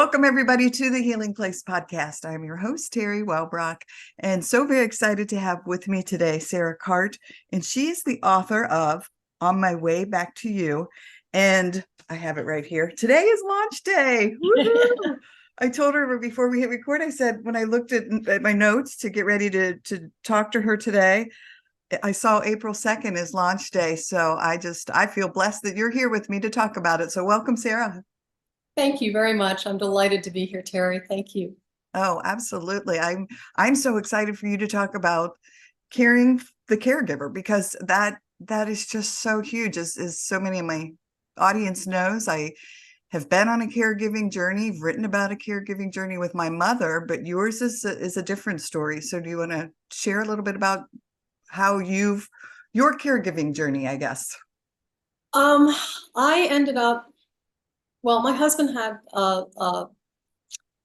Welcome, everybody, to the Healing Place podcast. I'm your host, Terry Wellbrock, and so very excited to have with me today Sarah Cart. And she is the author of On My Way Back to You. And I have it right here. Today is launch day. Woo-hoo! I told her before we hit record, I said, when I looked at my notes to get ready to talk to her today, I saw April 2nd is launch day. So I feel blessed that you're here with me to talk about it. So welcome, Sarah. Thank you very much. I'm delighted to be here, Terry. Thank you. Oh, absolutely. I'm so excited for you to talk about caring the caregiver, because that is just so huge. As so many of my audience knows, I have been on a caregiving journey, written about a caregiving journey with my mother, but yours is a different story. So do you want to share a little bit about how your caregiving journey, I guess? I ended up, well, my husband had an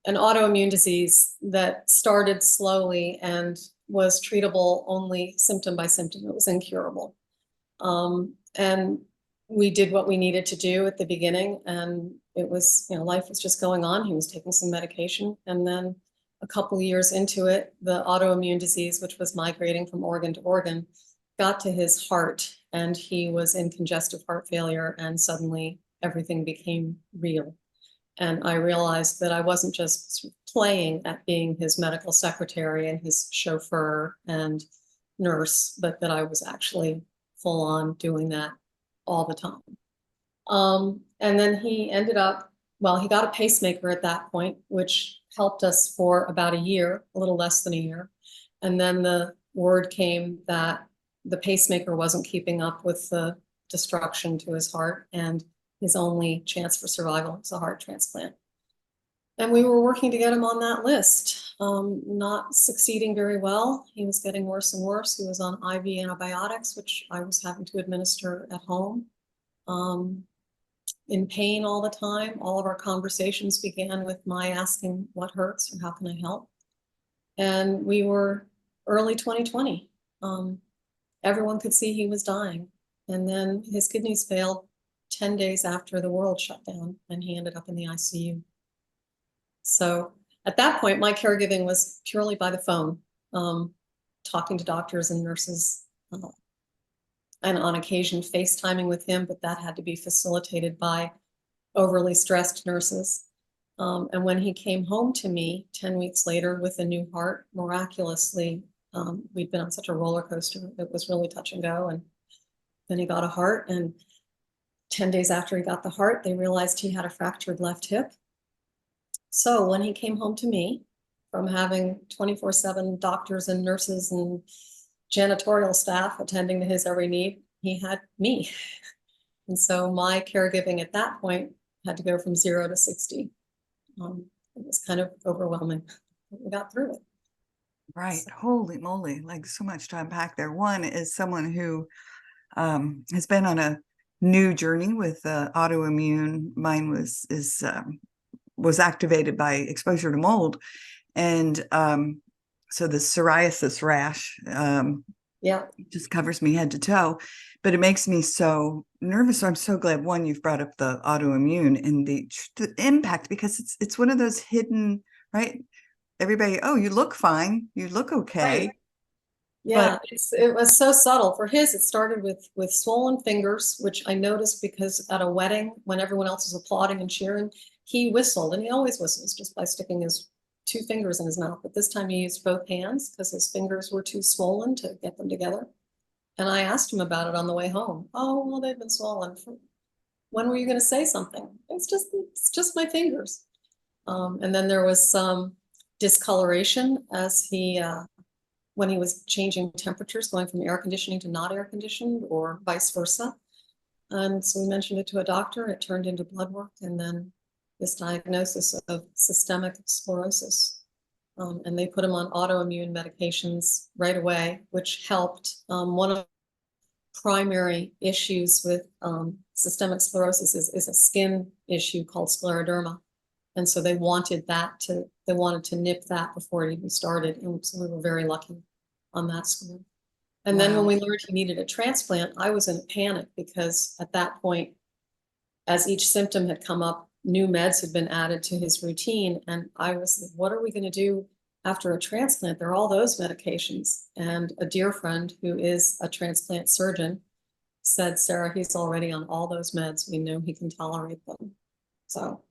autoimmune disease that started slowly and was treatable only symptom by symptom. It was incurable. And we did what we needed to do at the beginning, and it was, life was just going on. He was taking some medication, and then a couple of years into it, the autoimmune disease, which was migrating from organ to organ, got to his heart, and he was in congestive heart failure, and suddenly everything became real. And I realized that I wasn't just playing at being his medical secretary and his chauffeur and nurse, but that I was actually full on doing that all the time. And then he ended up, well, he got a pacemaker at that point, which helped us for about a year, a little less than a year. And then the word came that the pacemaker wasn't keeping up with the destruction to his heart, and his only chance for survival was a heart transplant. And we were working to get him on that list, not succeeding very well. He was getting worse and worse. He was on IV antibiotics, which I was having to administer at home, in pain all the time. All of our conversations began with my asking what hurts or how can I help. And we were early 2020. Everyone could see he was dying. And then his kidneys failed 10 days after the world shut down, and he ended up in the ICU. So at that point, my caregiving was purely by the phone, talking to doctors and nurses, and on occasion FaceTiming with him, but that had to be facilitated by overly stressed nurses. And when he came home to me 10 weeks later with a new heart, miraculously, we'd been on such a roller coaster. It was really touch and go. And then he got a heart, and 10 days after he got the heart, they realized he had a fractured left hip. So when he came home to me from having 24/7 doctors and nurses and janitorial staff attending to his every need, he had me. And so my caregiving at that point had to go from 0 to 60. It was kind of overwhelming. We got through it. Right. So. Holy moly. Like, so much to unpack there. One is someone who has been on a new journey with autoimmune. Mine was activated by exposure to mold, and so the psoriasis rash just covers me head to toe, but it makes me so nervous. So I'm so glad, one, you've brought up the autoimmune and the impact, because it's one of those hidden, right? Everybody, oh, you look fine, you look okay. Right. Yeah, it was so subtle. For his, it started with swollen fingers, which I noticed because at a wedding, when everyone else was applauding and cheering, he whistled, and he always whistles just by sticking his 2 fingers in his mouth. But this time he used both hands because his fingers were too swollen to get them together. And I asked him about it on the way home. Oh, well, they've been swollen. When were you going to say something? It's just my fingers. And then there was some discoloration as when he was changing temperatures, going from air conditioning to not air conditioned, or vice versa. And so we mentioned it to a doctor. It turned into blood work, and then this diagnosis of systemic sclerosis. And they put him on autoimmune medications right away, which helped. One of the primary issues with systemic sclerosis is a skin issue called scleroderma. And so they wanted to nip that before it even started. And so we were very lucky on that score. And then when we learned he needed a transplant, I was in a panic, because at that point, as each symptom had come up, new meds had been added to his routine. And I was like, what are we going to do after a transplant? There are all those medications. And a dear friend who is a transplant surgeon said, Sarah, he's already on all those meds. We know he can tolerate them. So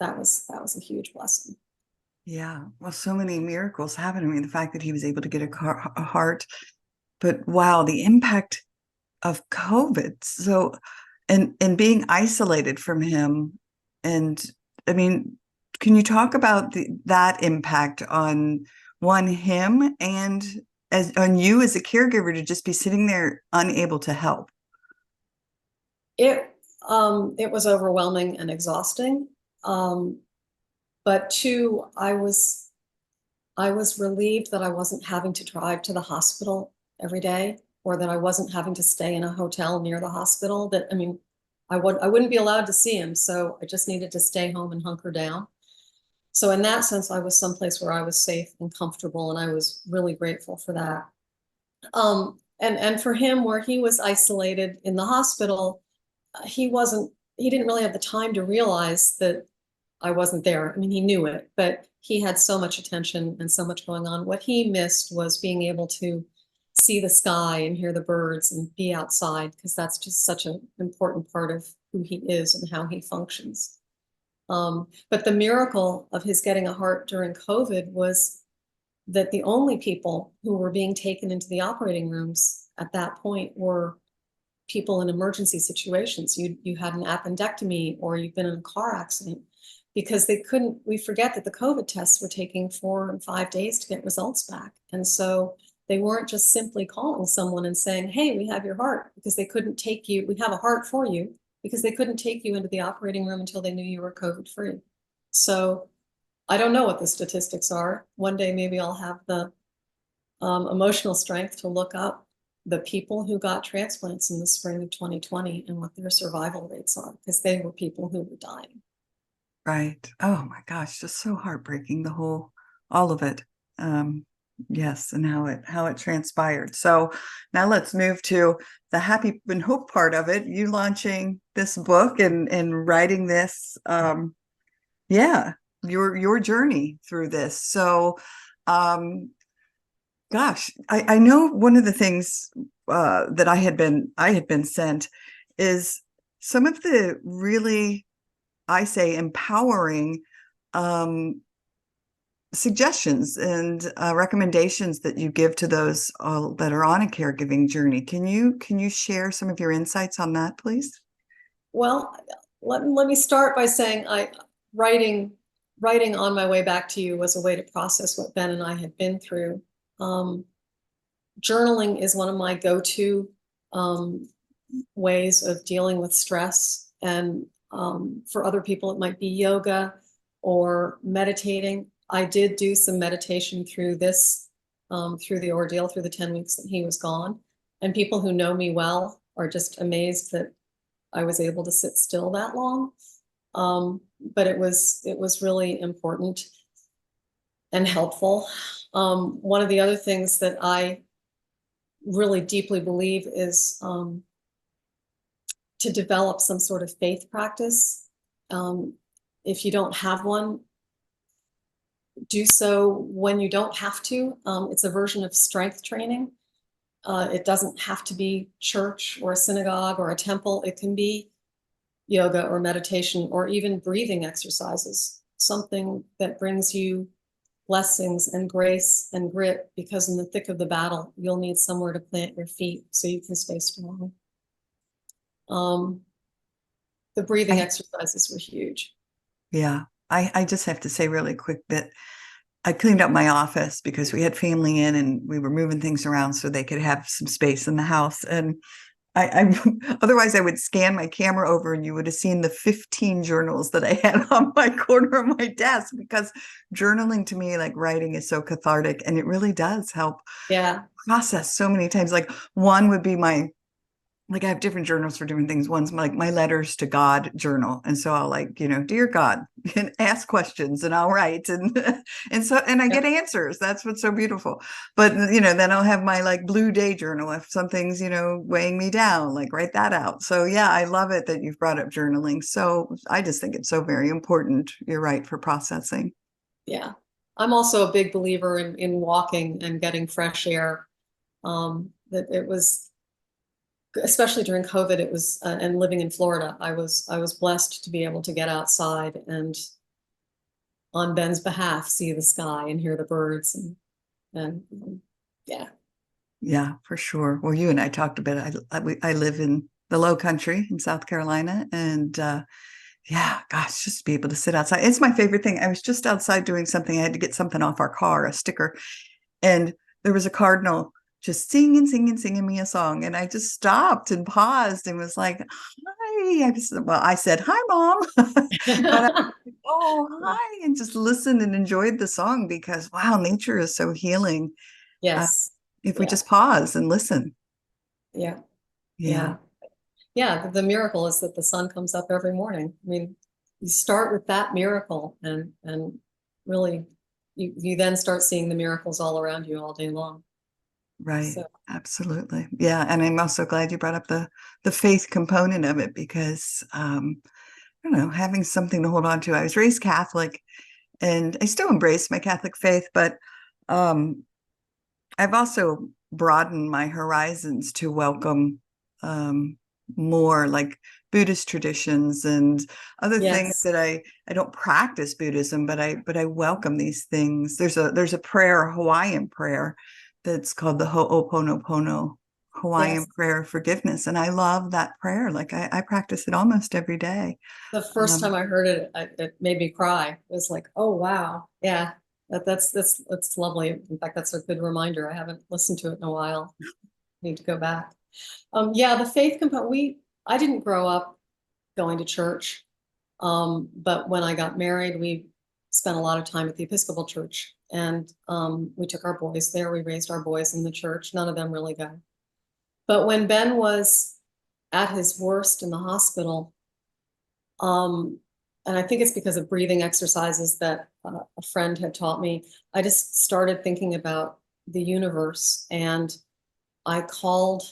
that was a huge blessing. Yeah. Well, so many miracles happened. I mean, the fact that he was able to get a heart, but wow, the impact of COVID. So, and being isolated from him. And I mean, can you talk about that impact on one, him, and as on you as a caregiver to just be sitting there unable to help? It it was overwhelming and exhausting. Um, but two, I was relieved that I wasn't having to drive to the hospital every day, or that I wasn't having to stay in a hotel near the hospital. That, I mean, I wouldn't be allowed to see him, so I just needed to stay home and hunker down. So in that sense, I was someplace where I was safe and comfortable, and I was really grateful for that. And for him, where he was isolated in the hospital, he didn't really have the time to realize that I wasn't there. I mean, he knew it, but he had so much attention and so much going on. What he missed was being able to see the sky and hear the birds and be outside, because that's just such an important part of who he is and how he functions. But the miracle of his getting a heart during COVID was that the only people who were being taken into the operating rooms at that point were people in emergency situations. You had an appendectomy, or you've been in a car accident, because they couldn't, we forget that the COVID tests were taking 4 and 5 days to get results back. And so they weren't just simply calling someone and saying, hey, we have your heart, because they couldn't take you, we have a heart for you, because they couldn't take you into the operating room until they knew you were COVID free. So I don't know what the statistics are. One day, maybe I'll have the emotional strength to look up the people who got transplants in the spring of 2020 and what their survival rates are, because they were people who were dying. Right. Oh my gosh, just so heartbreaking, all of it. Um, yes, and how it transpired. So now let's move to the happy and hope part of it. You launching this book and writing this, yeah, your journey through this. So gosh, I know one of the things that I had been sent is some of the really, I say, empowering suggestions and recommendations that you give to those that are on a caregiving journey. Can you share some of your insights on that, please? Well, let me start by saying writing writing on my way back to you was a way to process what Ben and I had been through. Um, Journaling is one of my go-to um, ways of dealing with stress. And for other people, it might be yoga or meditating. I did do some meditation through this, through the ordeal, through the 10 weeks that he was gone. And people who know me well are just amazed that I was able to sit still that long. But it was really important and helpful. One of the other things that I really deeply believe is to develop some sort of faith practice. If you don't have one, do so when you don't have to. It's a version of strength training. It doesn't have to be church or a synagogue or a temple. It can be yoga or meditation or even breathing exercises, something that brings you blessings and grace and grit, because in the thick of the battle, you'll need somewhere to plant your feet so you can stay strong. The breathing exercises were huge. Yeah, I just have to say really quick that I cleaned up my office because we had family in and we were moving things around so they could have some space in the house. And I otherwise I would scan my camera over and you would have seen the 15 journals that I had on my corner of my desk, because journaling to me, like writing, is so cathartic, and it really does help Yeah. process so many times. Like one would be my like I have different journals for different things. One's like my letters to God journal. And so I'll like, dear God, and ask questions and I'll write and I Yeah. get answers. That's what's so beautiful. But then I'll have my like blue day journal if something's, weighing me down, like write that out. So yeah, I love it that you've brought up journaling. So I just think it's so very important. You're right, for processing. Yeah. I'm also a big believer in walking and getting fresh air. That it was, especially during COVID, it was, and living in Florida, I was blessed to be able to get outside and on Ben's behalf, see the sky and hear the birds and yeah. Yeah, for sure. Well, you and I talked a bit. I live in the Low Country in South Carolina, and yeah, gosh, just to be able to sit outside. It's my favorite thing. I was just outside doing something. I had to get something off our car, a sticker, and there was a cardinal just singing, singing, singing me a song, and I just stopped and paused and was like, "Hi." I said, "Hi, Mom," but oh, hi, and just listened and enjoyed the song because wow, nature is so healing. Uh, Yes. if we Yeah. just pause and listen. Yeah. Yeah, Yeah. Yeah. The miracle is that the sun comes up every morning. I mean, you start with that miracle and really you then start seeing the miracles all around you all day long. right. So Absolutely. Yeah. And I'm also glad you brought up the faith component of it because I don't know, having something to hold on to. I was raised Catholic and I still embrace my Catholic faith, but um I've also broadened my horizons to welcome um more like Buddhist traditions and other things yes. that I don't practice Buddhism, but I welcome these things. There's a prayer, a Hawaiian prayer that's called the Ho'oponopono Hawaiian Yes. prayer of forgiveness. And I love that prayer. Like I practice it almost every day. The first time Um, I heard it, it made me cry. It was like, oh wow. Yeah. That's lovely. In fact, that's a good reminder. I haven't listened to it in a while. Need to go back. Yeah, the faith component, I didn't grow up going to church. But when I got married, we spent a lot of time at the Episcopal Church and we took our boys there. We raised our boys in the church. None of them really go. But when Ben was at his worst in the hospital, um, and I think it's because of breathing exercises that a friend had taught me, I just started thinking about the universe and I called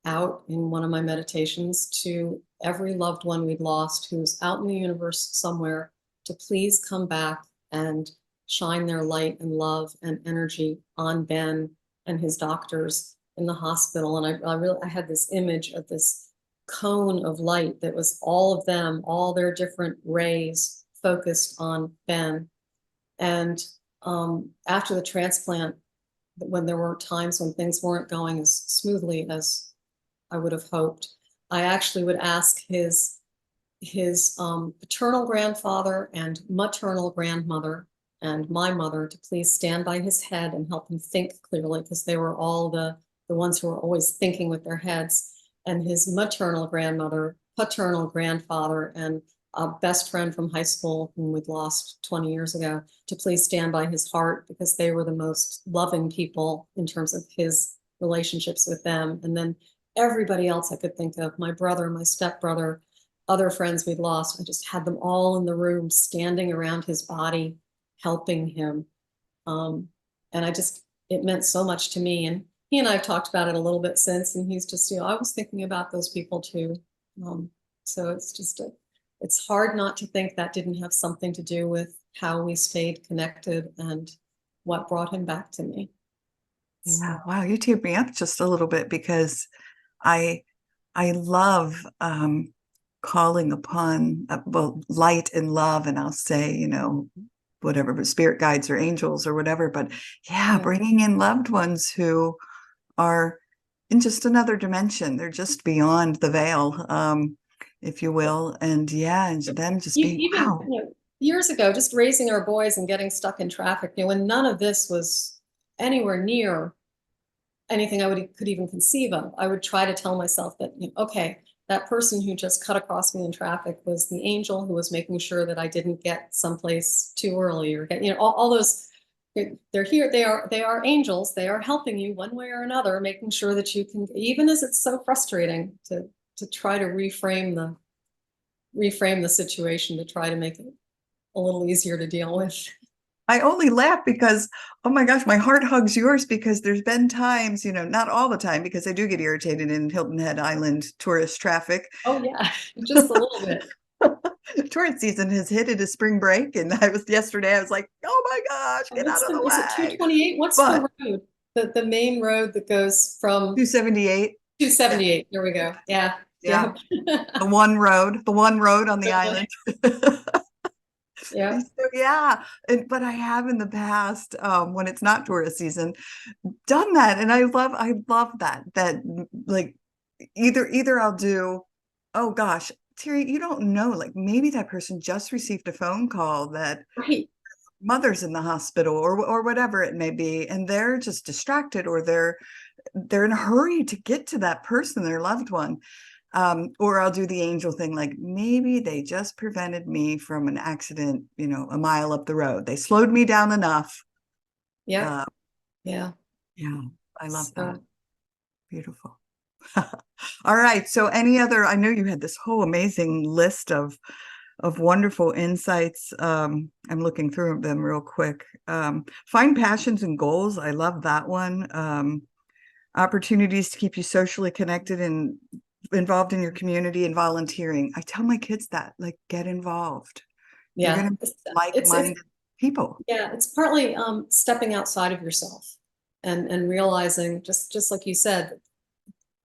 out in one of my meditations to every loved one we'd lost who's out in the universe somewhere to please come back and shine their light and love and energy on Ben and his doctors in the hospital. And I had this image of this cone of light that was all of them, all their different rays focused on Ben. And after the transplant, when there were times when things weren't going as smoothly as I would have hoped, I actually would ask his paternal grandfather and maternal grandmother and my mother to please stand by his head and help him think clearly because they were all the ones who were always thinking with their heads. And his maternal grandmother, paternal grandfather, and a best friend from high school whom we'd lost 20 years ago to please stand by his heart because they were the most loving people in terms of his relationships with them. And then everybody else I could think of, my brother, my stepbrother, other friends we'd lost. I just had them all in the room standing around his body, helping him. Um, and it meant so much to me. And he and I have talked about it a little bit since, and he's just, I was thinking about those people too. Um, so it's hard not to think that didn't have something to do with how we stayed connected and what brought him back to me. yeah, wow, you teared me up just a little bit because I I love calling upon well light and love, and I'll say whatever, but spirit guides or angels or whatever. But yeah, Yeah. bringing in loved ones who are in just another dimension. They're just beyond the veil, if you will. And yeah, and them just being Even, wow. years ago, just raising our boys and getting stuck in traffic, when none of this was anywhere near anything could even conceive of, I would try to tell myself that, okay, that person who just cut across me in traffic was the angel who was making sure that I didn't get someplace too early or get, all those, they're here. They are angels. They are helping you one way or another, making sure that you can, even as it's so frustrating to try to reframe the situation to try to make it a little easier to deal with. I only laugh because, oh my gosh, my heart hugs yours, because there's been times, not all the time, because I do get irritated in Hilton Head Island tourist traffic. Oh yeah, just a little bit. Tourist season has hit it as spring break, and yesterday I was like, oh my gosh, get out of the Is it way. 228? What's But the road? The main road that goes from 278, 278. There we go. Yeah. yeah, Yeah. the one road on the island. Yeah. So yeah, but I have in the past, when it's not tourist season, done that, and I love that like either I'll do, oh gosh, Terry, you don't know, like maybe that person just received a phone call that Right. mother's in the hospital, or whatever it may be, and they're just distracted, or they're in a hurry to get to that person, their loved one. Or I'll do the angel thing, like maybe they just prevented me from an accident, a mile up the road. They slowed me down enough. Yeah. Uh, Yeah. yeah, I love that. So, Beautiful. All right. So I know you had this whole amazing list of wonderful insights. I'm looking through them real quick. Find passions and goals. I love that one. Opportunities to keep you socially connected and involved in your community, and volunteering. I tell my kids that, like, get involved. You're yeah. going to meet like-minded people. Yeah, it's partly stepping outside of yourself and realizing, just like you said,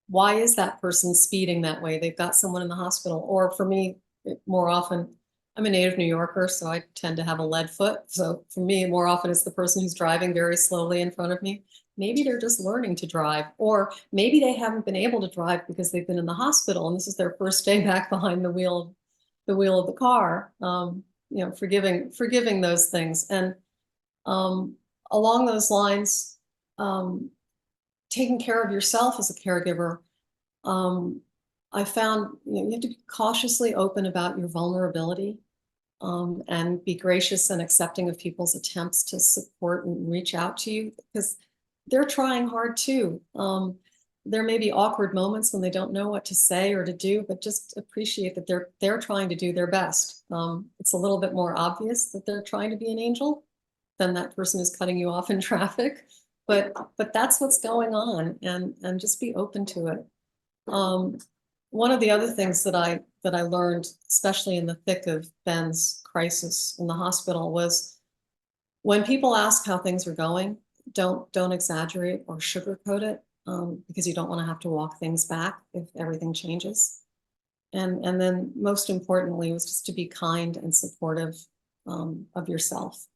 why is that person speeding that way? They've got someone in the hospital. Or for me, more often, I'm a native New Yorker, so I tend to have a lead foot. So for me, more often it's the person who's driving very slowly in front of me. Maybe they're just learning to drive, or maybe they haven't been able to drive because they've been in the hospital and this is their first day back behind the wheel of the car. Forgiving those things. And along those lines, um, taking care of yourself as a caregiver, um, I found you have to be cautiously open about your vulnerability, and be gracious and accepting of people's attempts to support and reach out to you, because they're trying hard too. There may be awkward moments when they don't know what to say or to do, but just appreciate that they're trying to do their best. It's a little bit more obvious that they're trying to be an angel than that person is cutting you off in traffic, but that's what's going on, and just be open to it. One of the other things that I learned, especially in the thick of Ben's crisis in the hospital, was when people ask how things are going, don't exaggerate or sugarcoat it, because you don't want to have to walk things back if everything changes. And then most importantly was just to be kind and supportive, of yourself.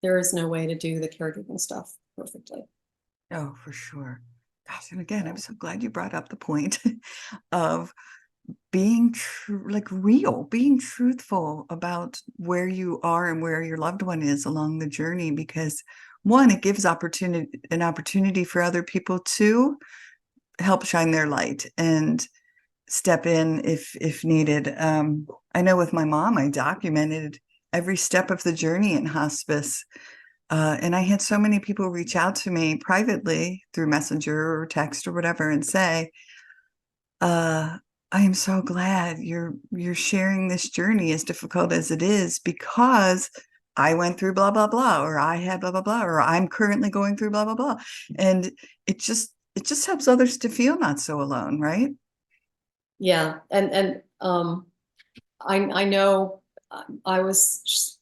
There is no way to do the caregiving stuff perfectly. Oh, for sure. Gosh, and again, I'm so glad you brought up the point of being true, like real, being truthful about where you are and where your loved one is along the journey, because one, it gives an opportunity for other people to help shine their light and step in if needed. I know with my mom, I documented every step of the journey in hospice. And I had so many people reach out to me privately through Messenger or text or whatever and say, I am so glad you're sharing this journey, as difficult as it is, because I went through blah, blah, blah, or I had blah, blah, blah, or I'm currently going through blah, blah, blah. And it just helps others to feel not so alone, right? Yeah, and I know, I was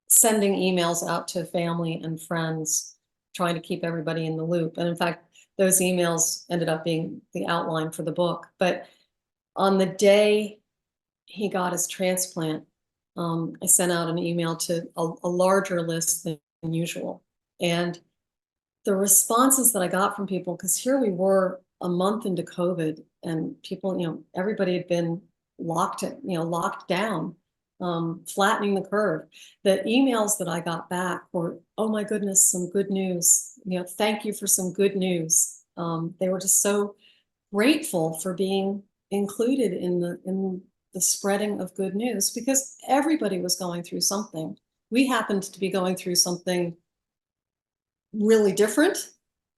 sending emails out to family and friends, trying to keep everybody in the loop. And in fact, those emails ended up being the outline for the book. But on the day he got his transplant, I sent out an email to a larger list than usual. And the responses that I got from people, because here we were a month into COVID, and people, everybody had been locked down, flattening the curve. The emails that I got back were, oh my goodness, some good news. Thank you for some good news. They were just so grateful for being included in the spreading of good news, because everybody was going through something. We happened to be going through something really different.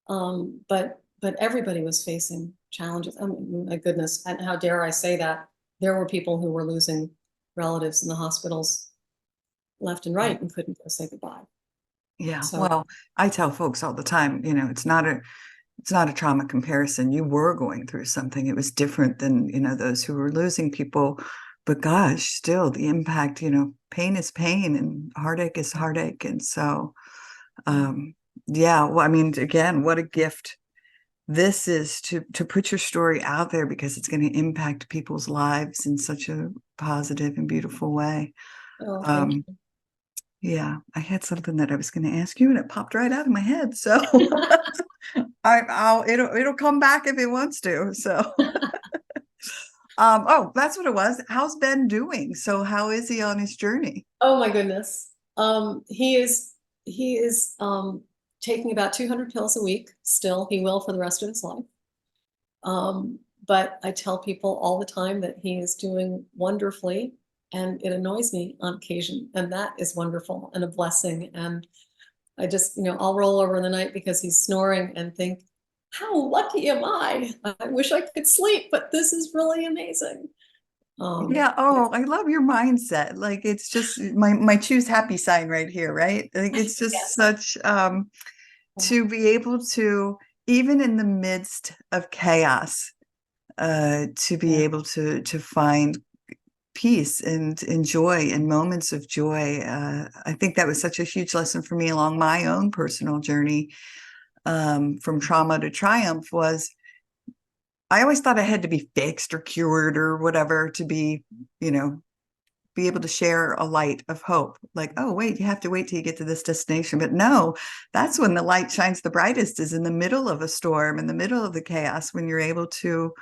But everybody was facing challenges. I mean, my goodness, and how dare I say that? There were people who were losing relatives in the hospitals left and right and couldn't go say goodbye. Yeah. So, Well, I tell folks all the time, it's not a trauma comparison. You were going through something. It was different than, those who were losing people. But gosh, still the impact, pain is pain and heartache is heartache. And so, um, yeah, well, I mean, again, what a gift this is to put your story out there because it's going to impact people's lives in such a positive and beautiful way. oh, thank Um, yeah, I had something that I was going to ask you and it popped right out of my head. So you. it'll come back if it wants to. So oh, that's what it was. How's Ben doing? So how is he on his journey? Oh my goodness. He is taking about 200 pills a week still. He will for the rest of his life. But I tell people all the time that he is doing wonderfully, and it annoys me on occasion, and that is wonderful and a blessing. And I just, I'll roll over in the night because he's snoring and think, how lucky am I? I wish I could sleep, but this is really amazing. Yeah. Yeah. Oh, I love your mindset. Like it's just my choose happy sign right here, right? Like it's just Yes. such to be able to, even in the midst of chaos, to be Yeah. able to find peace and joy and moments of joy. I think that was such a huge lesson for me along my own personal journey, from trauma to triumph. Was I always thought I had to be fixed or cured or whatever to you know, be able to share a light of hope. Like, oh, wait, you have to wait till you get to this destination. But no, that's when the light shines the brightest, is in the middle of a storm, in the middle of the chaos, when you're able to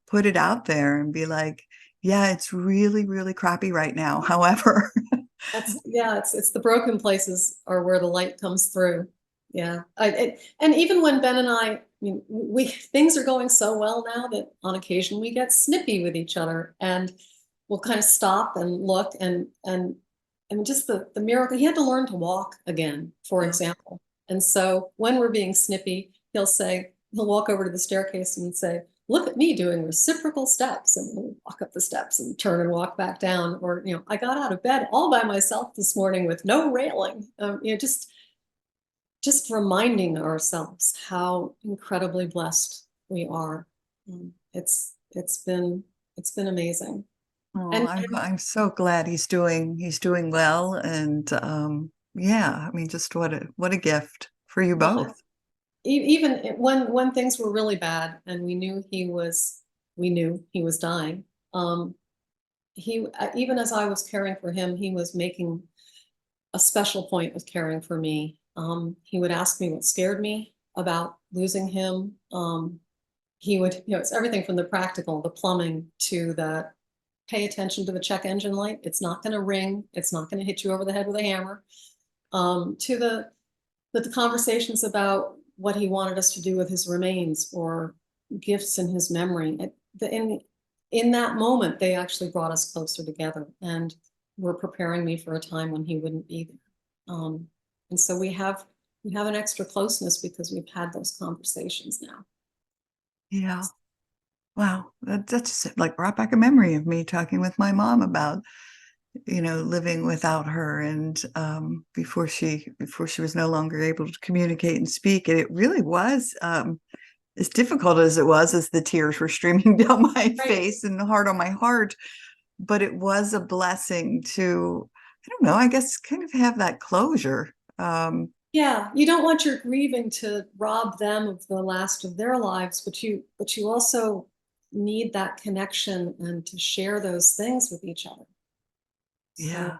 put it out there and be like, yeah, it's really, really crappy right now. However, It's the broken places are where the light comes through. Yeah. And even when Ben and I mean, we things are going so well now that on occasion we get snippy with each other and we'll kind of stop and look and just the miracle. He had to learn to walk again, for example. And so when we're being snippy, he'll walk over to the staircase and say, look at me doing reciprocal steps, and we'll walk up the steps and turn and walk back down. Or, I got out of bed all by myself this morning with no railing. Just reminding ourselves how incredibly blessed we are. It's been amazing. oh, And, I'm so glad he's doing well. And yeah, I mean, just what a gift for you well, both. even when things were really bad and we knew he was dying. He Even as I was caring for him, he was making a special point of caring for me. He would ask me what scared me about losing him. He would, it's everything from the practical, the plumbing, to the pay attention to the check engine light. It's not going to ring. It's not going to hit you over the head with a hammer. To the conversations about what he wanted us to do with his remains or gifts in his memory. In that moment, they actually brought us closer together and were preparing me for a time when he wouldn't be there. And so we have an extra closeness because we've had those conversations now. Yeah. Wow. That's just like brought back a memory of me talking with my mom about, living without her, and before she was no longer able to communicate and speak. And it really was, as difficult as it was, as the tears were streaming down my Right. face and hard on my heart. But it was a blessing to, I don't know, I guess kind of have that closure. Yeah, you don't want your grieving to rob them of the last of their lives, but you also need that connection and to share those things with each other. So, Yeah.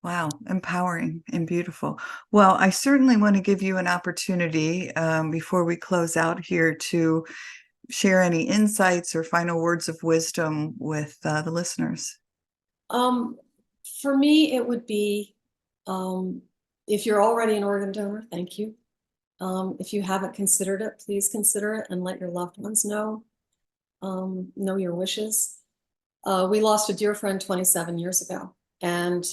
Wow, empowering and beautiful. Well, I certainly want to give you an opportunity, before we close out here, to share any insights or final words of wisdom with the listeners. um, for me, it would be, um, if you're already an organ donor, thank you. If you haven't considered it, please consider it and let your loved ones know your wishes. We lost a dear friend 27 years ago, and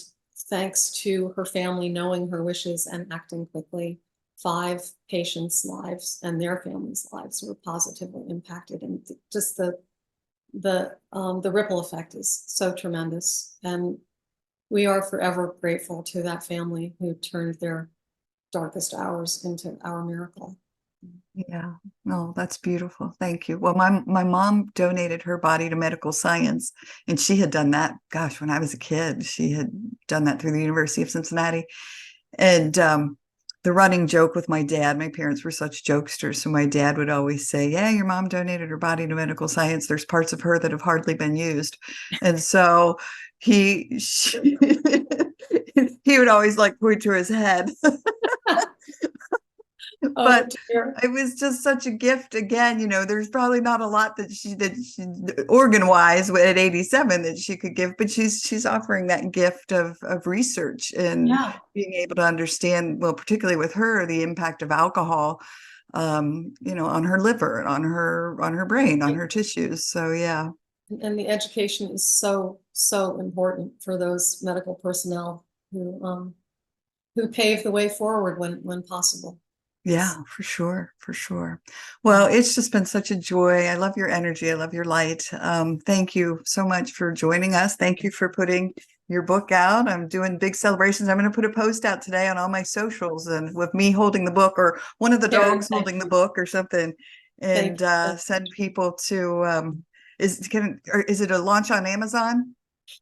thanks to her family knowing her wishes and acting quickly, 5 patients' lives and their families' lives were positively impacted, and just the ripple effect is so tremendous. And we are forever grateful to that family who turned their darkest hours into our miracle. Yeah. Oh, that's beautiful. Thank you. Well, my mom donated her body to medical science, and she had done that, gosh, when I was a kid. She had done that through the University of Cincinnati. And the running joke with my dad, my parents were such jokesters. So my dad would always say, yeah, your mom donated her body to medical science. There's parts of her that have hardly been used. And so he would always like point to his head. Oh But dear. it was just such a gift. Again, there's probably not a lot that she organ wise at 87 that she could give, but she's offering that gift of research and Yeah. being able to understand, well, particularly with her, the impact of alcohol, on her liver, on her brain, on her tissues. So yeah. And the education is so, so important for those medical personnel who pave the way forward when possible. Yeah, for sure, for sure. Well, it's just been such a joy. I love your energy. I love your light. Thank you so much for joining us. Thank you for putting your book out. I'm doing big celebrations. I'm going to put a post out today on all my socials and with me holding the book or one of the Terry, dogs thank holding the you. book or something, Thank and you. send people to is it a launch on Amazon?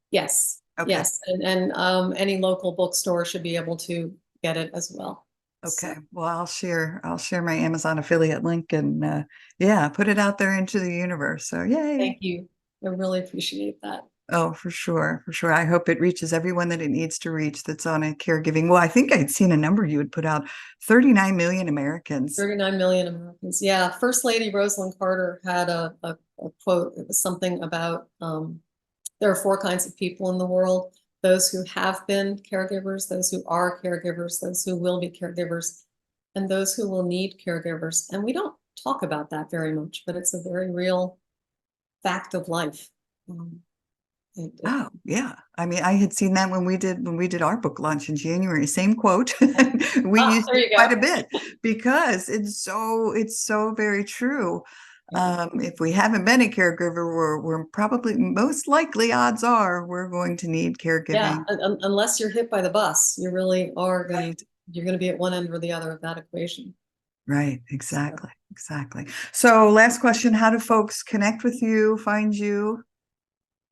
Yes, Okay. yes, and any local bookstore should be able to get it as well. Okay. So Well, I'll share my Amazon affiliate link and yeah, put it out there into the universe. So yay. thank you. I really appreciate that. Oh, for sure. For sure. I hope it reaches everyone that it needs to reach that's on a caregiving. Well, I think I'd seen a number you had put out, 39 million Americans. 39 million Americans. Yeah, First Lady Rosalind Carter had a quote. It was something about there are 4 kinds of people in the world: those who have been caregivers, those who are caregivers, those who will be caregivers, and those who will need caregivers. And we don't talk about that very much, but it's a very real fact of life. Um, it, Oh, yeah. I mean, I had seen that when we did our book launch in January. Same quote. We used there it you quite go. a bit because it's so very true. Yeah. If we haven't been a caregiver, we're probably most likely odds are we're going to need Yeah, caregiving. unless you're hit by the bus, you really are gonna Right. you're gonna be at one end or the other of that equation. Right. So, Exactly. Exactly. So last question, how do folks connect with you, find you?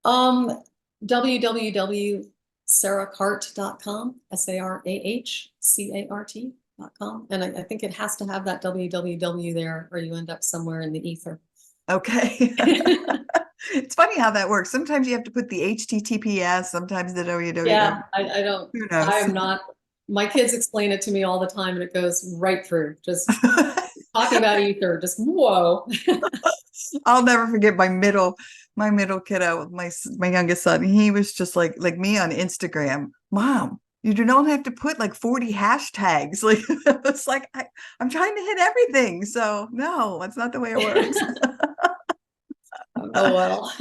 um, www.sarahcart.com, SARAHCART.com. And I think it has to have that www there, or you end up somewhere in the ether. Okay. It's funny how that works. Sometimes you have to put the HTTPS, sometimes the www. Yeah, I don't, Who I knows? am not, my kids explain it to me all the time and it goes right through. Just talking about ether, just whoa. I'll never forget my middle kiddo, my youngest son. He was just like me on Instagram. Mom, you do not have to put like 40 hashtags. Like it's like I'm trying to hit everything. So no, that's not the way it works. Oh, well.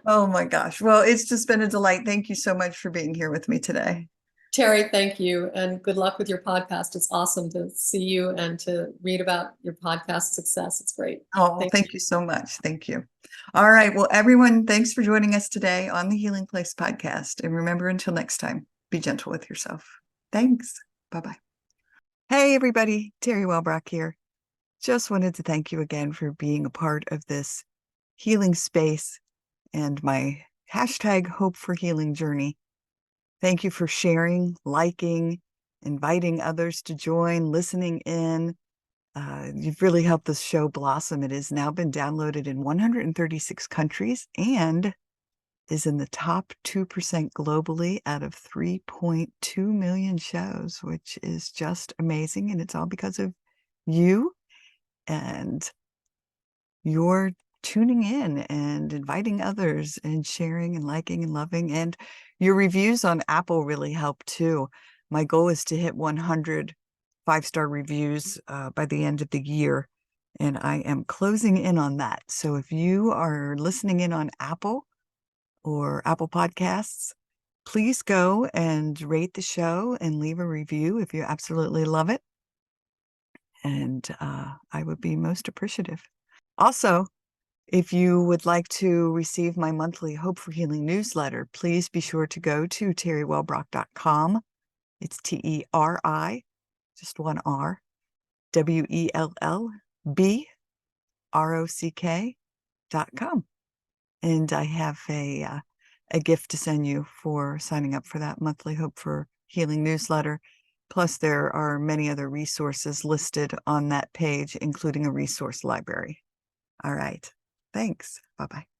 Oh my gosh. Well, it's just been a delight. Thank you so much for being here with me today. Terry, thank you, and good luck with your podcast. It's awesome to see you and to read about your podcast success. It's great. Oh, Thank you. thank you so much. Thank you. All right. Well, everyone, thanks for joining us today on the Healing Place podcast. And remember, until next time, be gentle with yourself. Thanks. Bye-bye. Hey, everybody. Terry Wellbrock here. Just wanted to thank you again for being a part of this healing space and my hashtag Hope for Healing journey. Thank you for sharing, liking, inviting others to join, listening in. You've really helped this show blossom. It has now been downloaded in 136 countries and is in the top 2% globally out of 3.2 million shows, which is just amazing. And it's all because of you and your tuning in and inviting others and sharing and liking and loving. And your reviews on Apple really help too. My goal is to hit 100 5-star reviews by the end of the year. And I am closing in on that. So if you are listening in on Apple or Apple Podcasts, please go and rate the show and leave a review if you absolutely love it. And I would be most appreciative. Also, if you would like to receive my monthly Hope for Healing newsletter, please be sure to go to terrywellbrock.com. It's TERI, just one R, WELLBROCK.com. And I have a gift to send you for signing up for that monthly Hope for Healing newsletter. Plus, there are many other resources listed on that page, including a resource library. All right. Thanks. Bye-bye.